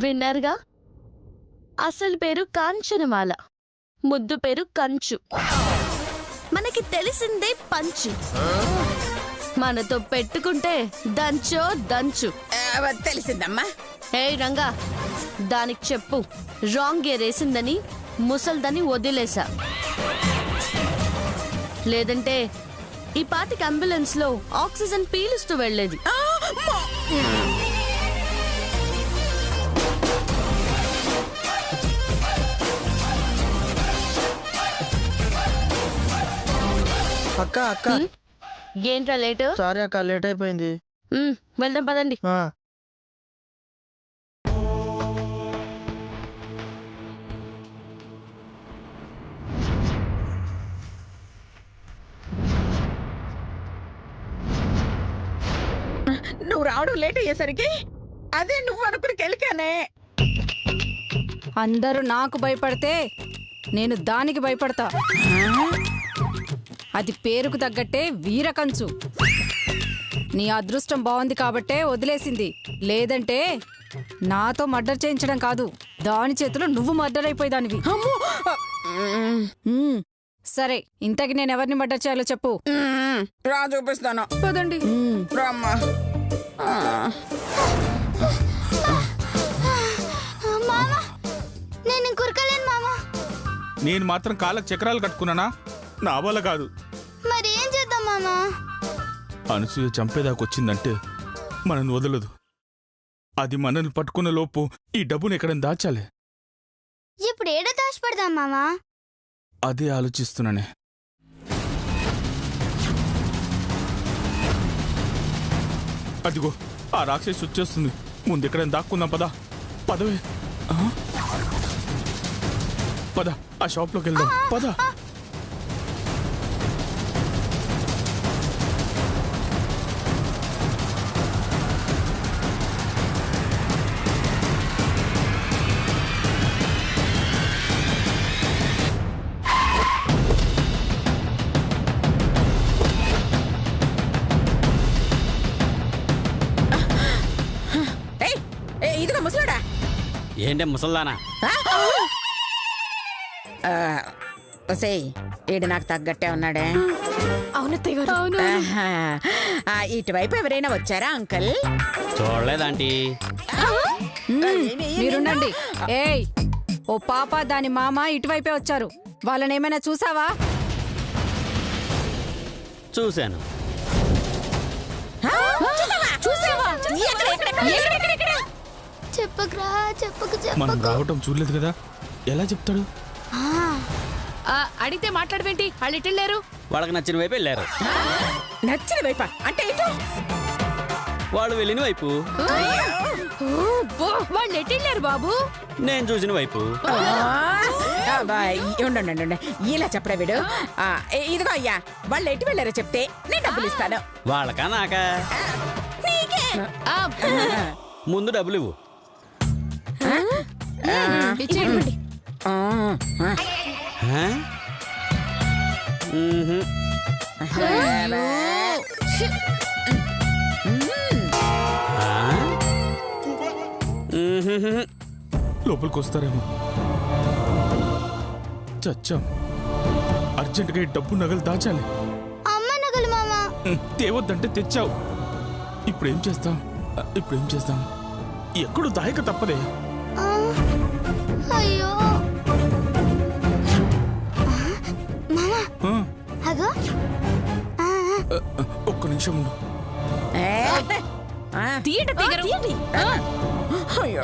విన్నర్గా అసలు పేరు కాంచనమాల, ముద్దు పేరు కంచు. మనకి తెలిసిందే పంచు. మనతో పెట్టుకుంటే దంచో దంచు. తెలిసిందమ్మా. ఏ రంగా, దానికి చెప్పు రాంగ్ గేర్ వేసిందని ముసల్దని వదిలేసా. లేదంటే ఈ పాటికి అంబులెన్స్ లో ఆక్సిజన్ పీలుస్తూ వెళ్లేది. అక్క అక్క ఏంట్రా లేటు? సారీ అక్క, లేట్ అయిపోయింది. వెళ్దాం పదండి. నువ్వు రావడం లేట్ అయ్యేసరికి అదే నువ్వు అనుకుని కెలికానే. అందరూ నాకు భయపడితే నేను దానికి భయపడతా. అది పేరుకు తగ్గట్టే వీరకంచు. నీ అదృష్టం బాగుంది కాబట్టే వదిలేసింది. లేదంటే నాతో మర్డర్ చేయించడం కాదు, దాని చేతిలో నువ్వు మర్డర్ అయిపోయేదానివి. సరే, ఇంతకి నేను ఎవరిని మర్డర్ చేయాలో చెప్పు. రా చూపిస్తాను. పదండి. రామ్మా. నేను మాత్రం కాళ్ళకు చక్రాలు కట్టుకున్నానా? నా వల్ల కాదు. మరి ఏం చేద్దాం మామా? అనసూయ చంపేదాకొచ్చిందంటే మనల్ని వదలదు. అది మనల్ని పట్టుకున్న లోపు ఈ డబ్బును ఎక్కడైనా దాచాలి. ఇప్పుడు ఏడ దాచిపెడదాం మామా? అదే ఆలోచిస్తున్నానే. అదిగో ఆ రాక్షసి వచ్చేస్తుంది. ముందు ఎక్కడైనా దాక్కుందాం. పదా పదవే. పద, ఆ షాప్లోకి వెళ్దాం. పద. ఇదిగో ముసలాడా. ఏంటే ముసల్దానా? ఈడు నాకు తగ్గట్టే ఉన్నాడే. ఇటువైపు ఎవరైనా వచ్చారా అంకల్? చూడలేదంటీ. మీరుండండి. ఏయ్, ఓ పాప దాని మామ ఇటువైపే వచ్చారు. వాళ్ళనేమైనా చూసావా? చూశాను. చెప్పకురా, చెప్పకు మనం చెప్పకు. రావటం చూడలేదు కదా, ఎలా చెప్తాడు? అడిగితే మాట్లాడవేంటి? వాళ్ళు ఎట్టెళ్ళారు? వాళ్ళకి నచ్చిన వైపు వెళ్ళారు. నచ్చిన వైపా అంటే ఏంటో? వాళ్ళు వెళ్ళిన వైపు. వాళ్ళు ఎట్టెళ్ళారు బాబు? నేను చూసిన వైపు. ఉండండి, ఇలా చెప్పడా వీడు. ఇదిగో అయ్యా, వాళ్ళు ఎటు వెళ్ళారో చెప్తే నేను డబ్బులు ఇస్తాను. వాళ్ళకా నాకా? ముందు డబ్బులు ఇవ్వు. ఇచ్చేయండి. లోపలికి వస్తారేమో. చచ్చాం. అర్జెంటుగా ఈ డబ్బు నగలు దాచాలి. అమ్మ నగలు మామా. తేవద్దంటే తెచ్చావు. ఇప్పుడేం చేస్తాం? ఎక్కడో దాయక తప్పదే. అయ్యో మామా, అగో. ఒక్క నిమిషం ఉండు. తీయండి. అయ్యో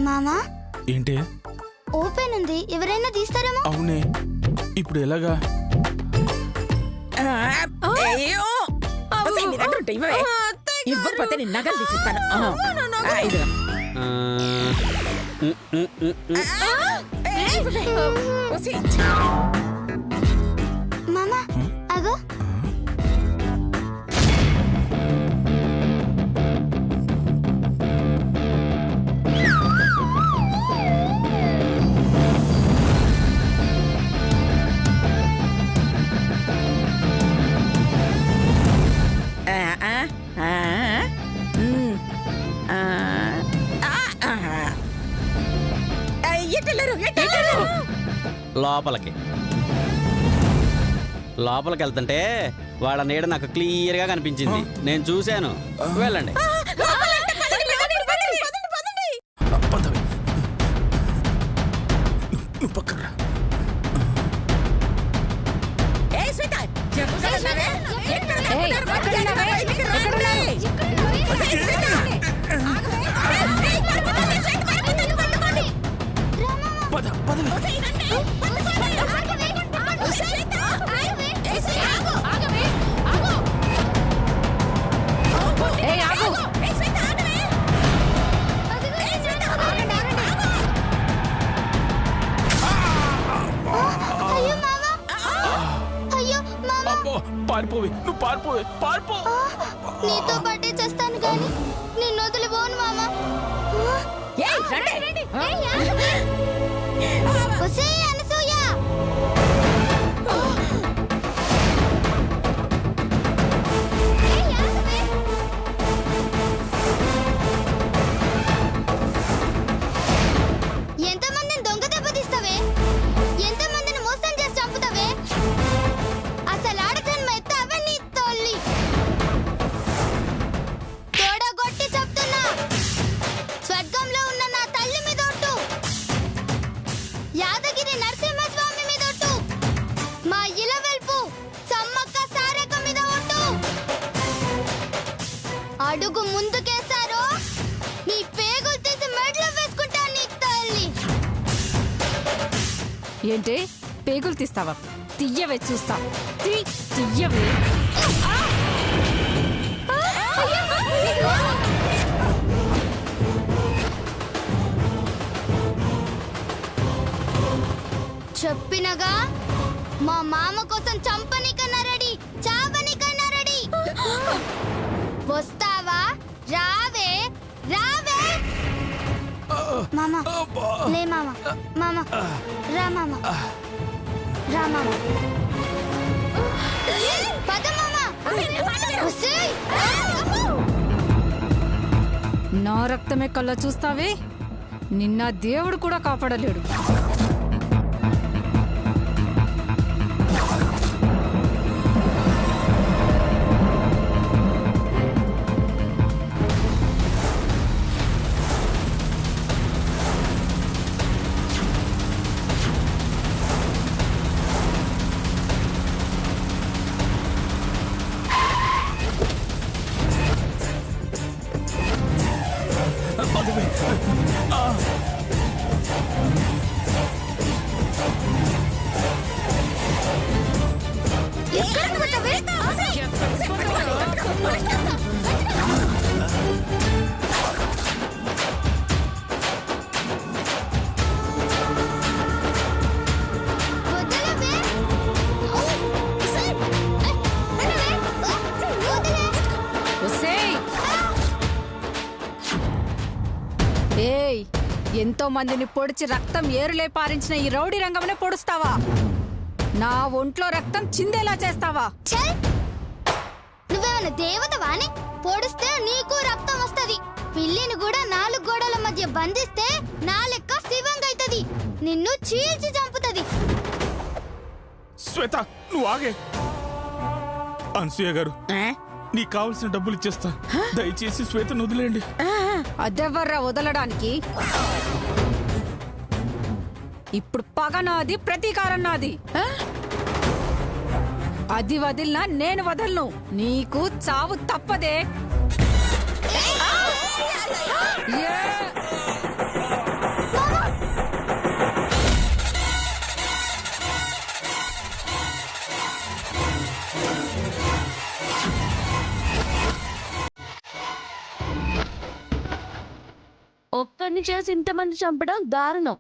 మామా, ఏంటే? ఓపెన్ ఉంది, ఎవరైనా తీస్తారేమో. అవునే, ఇప్పుడు ఎలాగా? ఇవ్వకపోతే నేను నగలు తీసిస్తాను. మామా అగో లోపలికి లోపలికి వెళ్తుంటే వాళ్ళ నీడ నాకు క్లియర్గా కనిపించింది. నేను చూశాను. వెళ్ళండి. పదవి నువ్వు పక్కన రా. పద పదవి పారిపోవి, నువ్వు పారిపోవే, పారిపో. నీతో పాటే చేస్తాను కానీ నిన్ను వదిలిపోను మామా. ఒసేయ్ అనసూయ, ఎంతమందిని దొంగ దెబ్బతీస్తావే? ఎంతమందిని మోసం చేసి చంపుతావే? అసలు ఆడ జన్మ ఎత్తావే నీ తల్లి. తోడగొట్టి చెప్తున్నా, స్వర్గంలో ఉన్న నా తల్లి మీద ఒట్టు, యాదగిరి నరసింహస్వామి మీద ఒట్టు, మా ఇలవెల్పు సమ్మక్క సారక్క మీద ఒట్టు. అడుగు ముందుకేశారో నీ పేగులు తీసి మెడలో వేసుకుంటా నీ తల్లి. ఏంటి పేగులు తీస్తావా? తీయవే చూస్తా. తీయవే. చెప్పినగా మా మామ కోసం చంపనికన్నా రెడీ, చావనికన్నా రెడీ. వస్తావా? రావే రావే. మామ లే మామ, మామ రా మామ, రా మామ. పద మామ. ఒసేయ్. నా రక్తమే కళ్ళ చూస్తావే, నిన్న దేవుడు కూడా కాపాడలేడు. ఏయ్, ఎంతో మందిని పొడిచి రక్తం ఏరులే పారించిన ఈ రౌడీ రంగంలో పొడుస్తావా? నా ఒంట్లో రక్తం చిందేలా చేస్తావా? నువ్వేమైనా దేవతవాని? పొడిస్తే నీకు రక్తం వస్తది. పిల్లిని కూడా 4 గోడల మధ్య బంధిస్తే నా లెక్క శివంగైతది. నిన్ను చీల్చి చంపుతది. శ్వేత, నువ్వు ఆగే. అనసూయ గారు, నీకు కావలసిన డబ్బులు ఇచ్చేస్తా. దయచేసి శ్వేతను వదిలేండి. అదెవర్రా వదలడానికి? ఇప్పుడు పగ నాది, ప్రతీకారం నాది. అది వదిలినా నేను వదలను. నీకు చావు తప్పదే. ఒక్క ఇవన్నీ చేసి ఇంతమంది చంపడం దారుణం.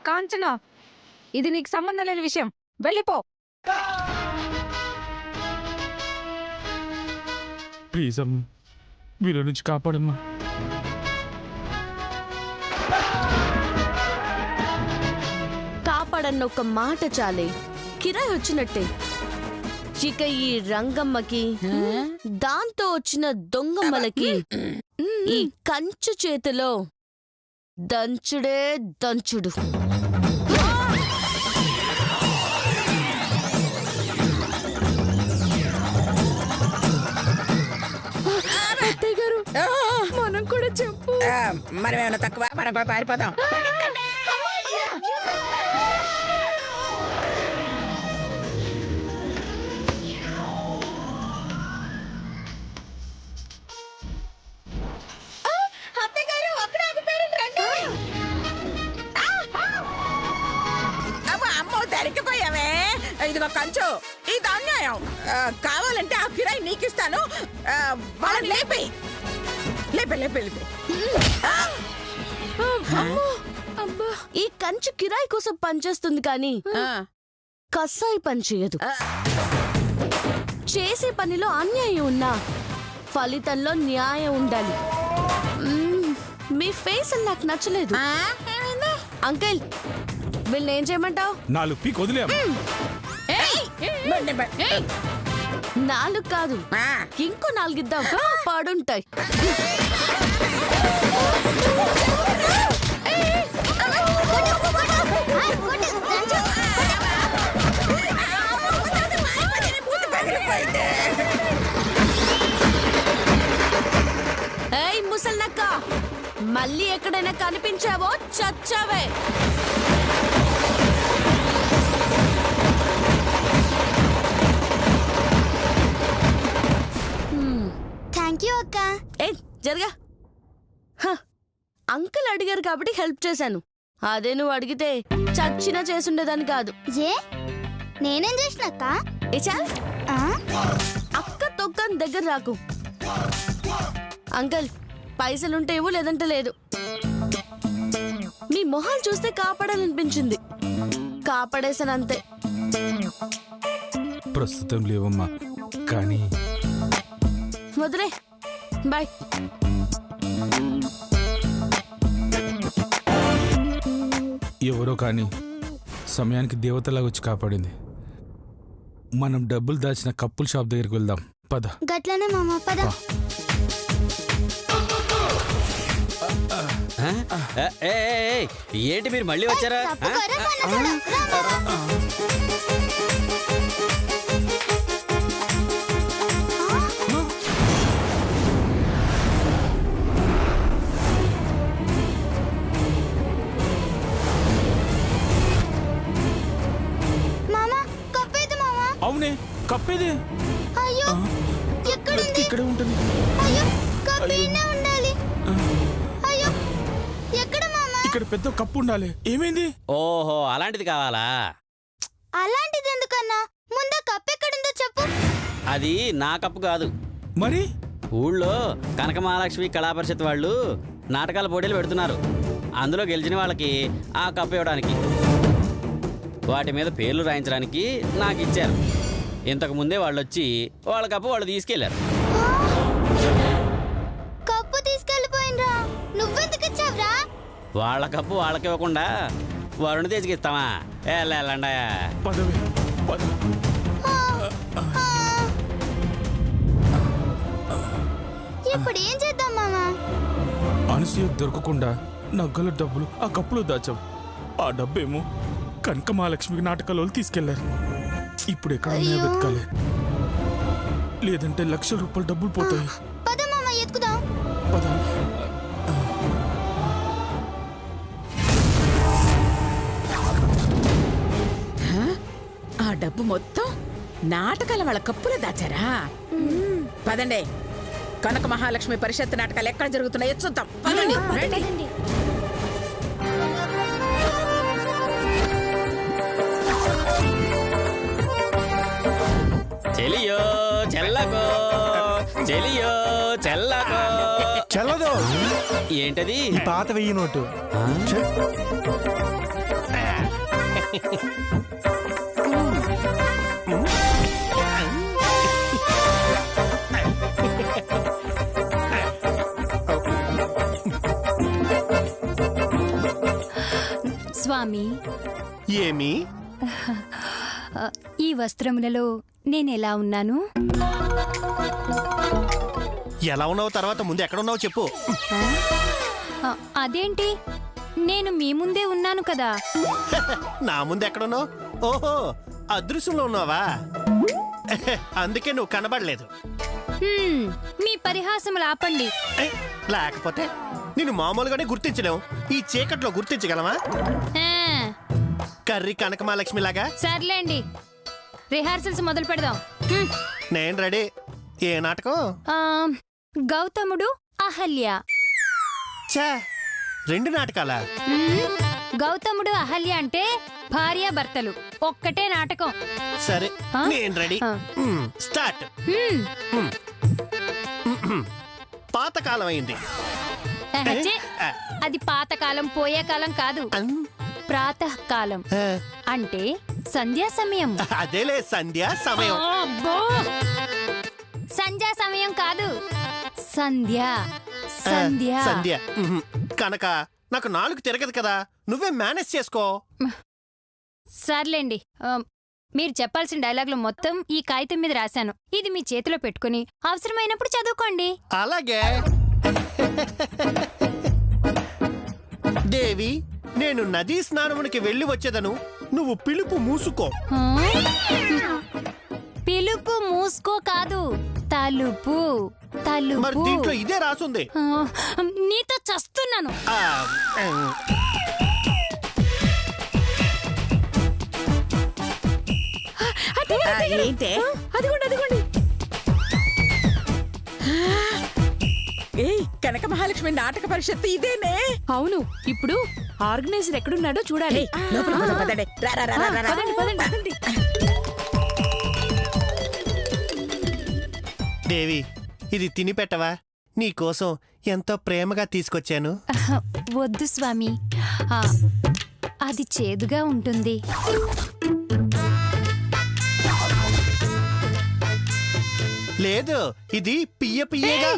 కాంచనా, ఇది నీకు సంబంధం లేని విషయం, వెళ్ళిపో. ప్లీజ్ అమ్మ, వీళ్ళ నుంచి కాపాడమ్మా. కాపాడన్న ఒక మాట చాలే, కిరాయి వచ్చినట్టే. ఇక ఈ రంగమ్మకి దాంతో వచ్చిన దొంగమ్మలకి ఈ కంచు చేతిలో దంచుడే దంచుడు. మనం కూడా చెప్పు. మనం ఏమైనా తక్కువ, మనం కూడా పారిపోదాం. అమ్మో, దొరికిపోయావే. ఇదిగో కంచు, ఇది అన్యాయం. కావాలంటే ఆ కిరాయి నీకిస్తాను. వాళ్ళని లేపి లేపి లేపి లేపి. ఈ కంచు కిరాయి కోసం పనిచేస్తుంది కానీ కసాయి పని చేయదు. చేసే పనిలో అన్యాయం ఉన్నా ఫలితంలో న్యాయం ఉండాలి. మీ ఫేస్ నాకు నచ్చలేదు. అంకిల్, వీళ్ళని ఏం చేయమంటావు? 4 పీక్ వదిలే. 4 కాదు, ఇంకో 4 ఇద్దాం, పడుంటాయి. ఏయ్ ముసల్నక్క, మళ్ళీ ఎక్కడైనా కనిపించావో చచ్చావే. థ్యాంక్ యూ అక్క. ఏ జరగా. అంకుల్ అడిగారు కాబట్టి హెల్ప్ చేశాను. అదే నువ్వు అడిగితే చచ్చినా చేసుండేదాన్ని కాదు. ఏ నేనేం చేసిన అక్క? ఏ చాల్, అక్క తొక్కని దగ్గర రాకు. అంకుల్, పైసలుంటే ఇవ్వు, లేదంటే లేదు. మీ మొహాలు చూస్తే కాపాడాలనిపించింది, కాపాడేశానంతే. ప్రస్తుతం లేవమ్మా, కానీ వదిలే, బాయ్. ఎవరో కానీ సమయానికి దేవతలాగా వచ్చి కాపాడింది. మనం డబ్బులు దాచిన కప్పుల షాప్ దగ్గరికి వెళ్దాం, పద. గట్లనే మామ, పద. ఏంటి మీరు మళ్ళీ వచ్చారా? అవునే, కప్పేదే. అయ్యో, ఎక్కడుంది? ఇక్కడే ఉంటుంది. అయ్యో, కప్పేనే ఉండాలి. అయ్యో, ఎక్కడ మామా? ఇక్కడ పెద్ద కప్పు ఉండాలి. ఏమైంది? ఓహో, అలాంటిది కావాలా? అలాంటిది ఎందుకన్నా? ముందు కప్పు ఎక్కడుందో చెప్పు. అది నా కప్పు కాదు. మరి ఊళ్ళో కనక మహాలక్ష్మి కళాపరిషత్ వాళ్ళు నాటకాల పోటీలు పెడుతున్నారు. అందులో గెలిచిన వాళ్ళకి ఆ కప్పు ఇవ్వడానికి, వాటి మీద పేర్లు రాయించడానికి నాకు ఇచ్చారు. ఇంతకు ముందే వాళ్ళు వచ్చి వాళ్ళ కప్పు వాళ్ళు తీసుకెళ్లారు. కప్పు తీసుకెళ్ళిపోయినరా? నువ్వెందుకు ఇచ్చావురా? వాళ్ళ కప్పు వాళ్ళకి ఇవ్వకుండా వరుణ్ తెచ్చికిస్తామా? వెళ్ళండి. పదవి పద. ఇప్పుడు ఏం చేద్దాం మామా? అనసూయకు దొరకకుండా నగ్గల డబ్బులు ఆ కప్పులో దాచాం. ఆ డబ్బేమో కనక మహాలక్ష్మికి నాటకాల వాళ్ళు తీసుకెళ్లారు. ఇప్పుడు ఎక్కడ ఉన్నాయో వెతకాలి, లేదంటే లక్షల రూపాయలు డబ్బులు పోతాయి. పద మామా, ఎత్తుకుదాం. పద. ఆ డబ్బు మొత్తం నాటకాల వాళ్ళ కప్పులో దాచారా? పదండి, కనక మహాలక్ష్మి పరిషత్ నాటకాలు ఎక్కడ జరుగుతున్నాయో చూద్దాం. పదండి, రండి. చెలియో చెల్లకో చెలియో చెల్లకో. చల్లదు. ఏంటది? ఈ పాత 1000 నోటు. స్వామి, ఏమి? ఈ వస్త్రములలో నేనెలా ఉన్నాను? ఎలా ఉన్నావు తర్వాత ముందు ఎక్కడున్నావు చెప్పు. అదేంటి, నేను మీ ముందే ఉన్నాను కదా. నా ముందు ఎక్కడున్నావు? ఓహో, అదృశ్యంలో ఉన్నావా? అందుకే నువ్వు కనబడలేదు. మీ పరిహాసములు ఆపండి. లేకపోతే నేను మామూలుగానే గుర్తించలేవు, ఈ చీకట్లో గుర్తించగలమా? కర్రీ కనకమహాలక్ష్మి లాగా. సర్లేండి, రిహార్సల్స్ మొదలు పెడదాం. నేను రెడీ. ఏ నాటకం? గౌతముడు అహల్య. చా, 2 నాటకాలా? గౌతముడు అహల్య అంటే భార్యాభర్తలు, ఒక్కటే నాటకం. సరే, నేను రెడీ. స్టార్ట్. పాతకాలం అయింది. అది పాతకాలం, పోయే కాలం కాదు, ప్రాతకాలం అంటే సంధ్యా సమయం. అదేలే సంధ్యా సమయం. సంధ్యా సమయం కాదు, సంధ్య సంధ్య సంధ్య. కనుక నాకు 4 తిరగదు కదా, నువ్వే మేనేజ్ చేసుకో. సర్లేండి, మీరు చెప్పాల్సిన డైలాగులు మొత్తం ఈ కాగితం మీద రాశాను. ఇది మీ చేతిలో పెట్టుకుని అవసరమైనప్పుడు చదువుకోండి. అలాగే. దేవి, నేను నదీ స్నానమునికి వెళ్ళి వచ్చేదను, నువ్వు పిలుపు మూసుకో. పిలుపు మూసుకో కాదు, తలుపు తలుపు. మరి దీంట్లో ఇదే రాసుంది. నీతో చస్తున్నాను. ఏంటే? అదిగోండి. ఏయ్, కనక మహాలక్ష్మి నాటక పరిషత్తు ఇదేనే? అవును, ఇప్పుడు ఆర్గనైజర్ ఎక్కడున్నాడో చూడాలి. పదండి. దేవి, ఇది తిని పెట్టవా? నీకోసం ఎంతో ప్రేమగా తీసుకొచ్చాను. వద్దు స్వామి, అది చేదుగా ఉంటుంది. లేదు, ఇది పియ్యగా.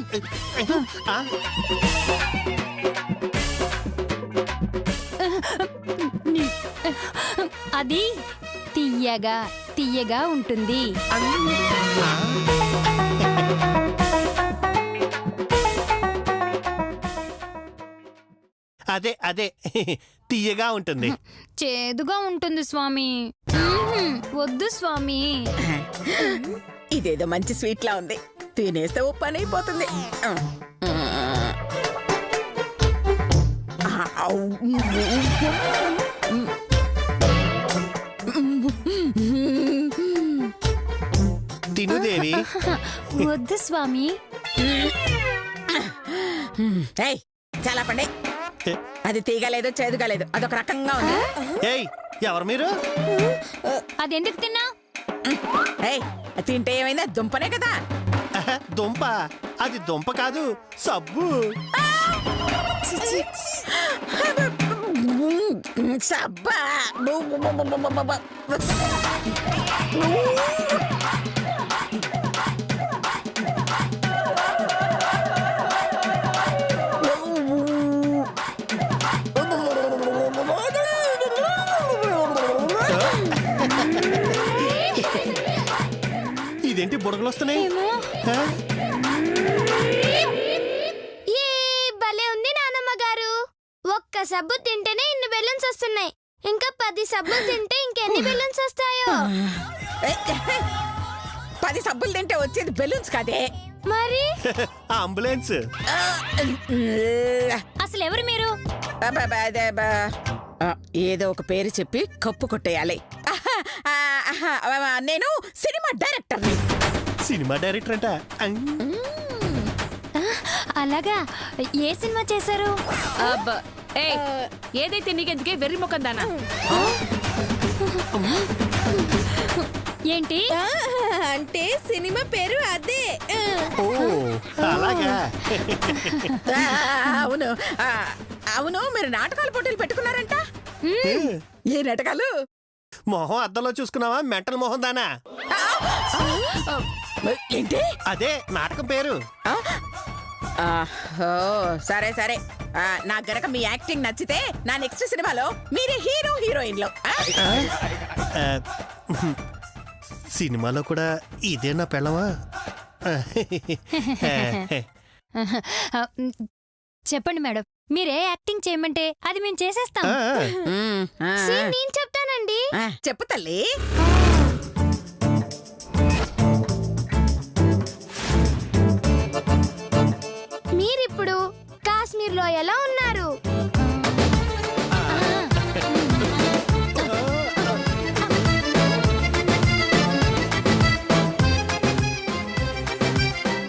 అది తీయగా ఉంటుంది. అదే తీయగా ఉంటుంది. చేదుగా ఉంటుంది స్వామి. వద్దు స్వామి. ఇదేదో మంచి స్వీట్ లా ఉంది, తినేస్తే ఓ పని అయిపోతుంది. తిను దేవి. వద్దు స్వామి. చాలా పండే. అది తీగలేదు, చేదుగాలేదు, అదొక రకంగా ఉంది. ఏయ్, ఎవరు మీరు? అదెందుకు తిన్నా? తింటే ఏమైందా? దుంపనే కదా. దుంప? అది దుంప కాదు, సబ్బు. సబ్బా? ఇదేంటి బుడగలు వస్తున్నాయి? భలే ఉంది నానమ్మ గారు. ఒక్క సబ్బు తింటేనే ఇన్ని బెలూన్స్ వస్తున్నాయి. ఇంకా 10 సబ్బులు తింటే ఇంకెన్ని బెలూన్స్ వస్తాయో. 10 సబ్బులు తింటే వచ్చేది బెలూన్స్ కాదే, మరి అంబులెన్స్. అసలు ఎవరు మీరు? ఏదో ఒక పేరు చెప్పి కప్పు కొట్టేయాలి. నేను సినిమా డైరెక్టర్ని. సినిమా డైరెక్టర్ అంట. అలాగా, ఏ సినిమా చేశారు? ఏదైతే నీకెందుకే వెర్రి ముఖం దానా? ఏంటి? అంటే సినిమా పేరు అదే. ఓ అలాగా. అవును అవును, మీరు నాటకాల పోటీలు పెట్టుకున్నారంట. ఏ నాటకాలు? మొహం అద్దంలో చూసుకున్నావా మెంటల్ మొహం దానా? ఏంటి? అదే నాటకం పేరు. సరే సరే, నాకు గనక మీ యాక్టింగ్ నచ్చితే నా నెక్స్ట్ సినిమాలో మీరే హీరో హీరోయిన్లు. ఆ, సినిమాలో కూడా ఇదే నా పెళ్ళమా? చెప్పండి మేడం, మీరే యాక్టింగ్ చేయమంటే అది మేము చేసేస్తాం. నేను చెప్తానండి. చెప్పు తల్లి. మీరిప్పుడు కాశ్మీర్లో ఎలా ఉన్నారు?